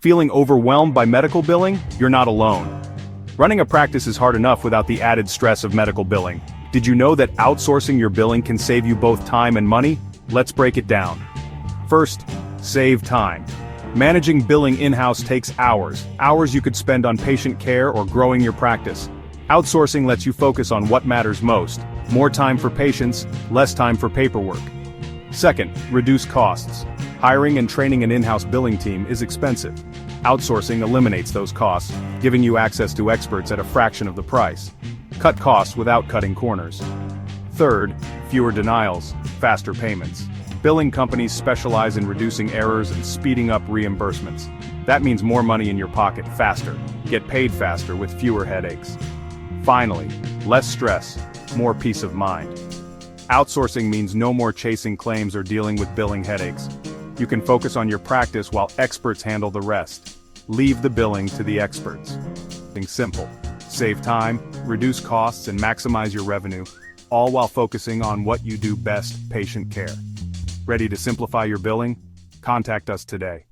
Feeling overwhelmed by medical billing? You're not alone. Running a practice is hard enough without the added stress of medical billing. Did you know that outsourcing your billing can save you both time and money? Let's break it down. First, save time. Managing billing in-house takes hours you could spend on patient care or growing your practice. Outsourcing lets you focus on what matters most: more time for patients, less time for paperwork. Second, reduce costs. Hiring and training an in-house billing team is expensive. Outsourcing eliminates those costs, giving you access to experts at a fraction of the price. Cut costs without cutting corners. Third, fewer denials, faster payments. Billing companies specialize in reducing errors and speeding up reimbursements. That means more money in your pocket faster. Get paid faster with fewer headaches. Finally, less stress, more peace of mind. Outsourcing means no more chasing claims or dealing with billing headaches. You can focus on your practice while experts handle the rest. Leave the billing to the experts. Think simple. Save time, reduce costs, and maximize your revenue, all while focusing on what you do best: patient care. Ready to simplify your billing? Contact us today.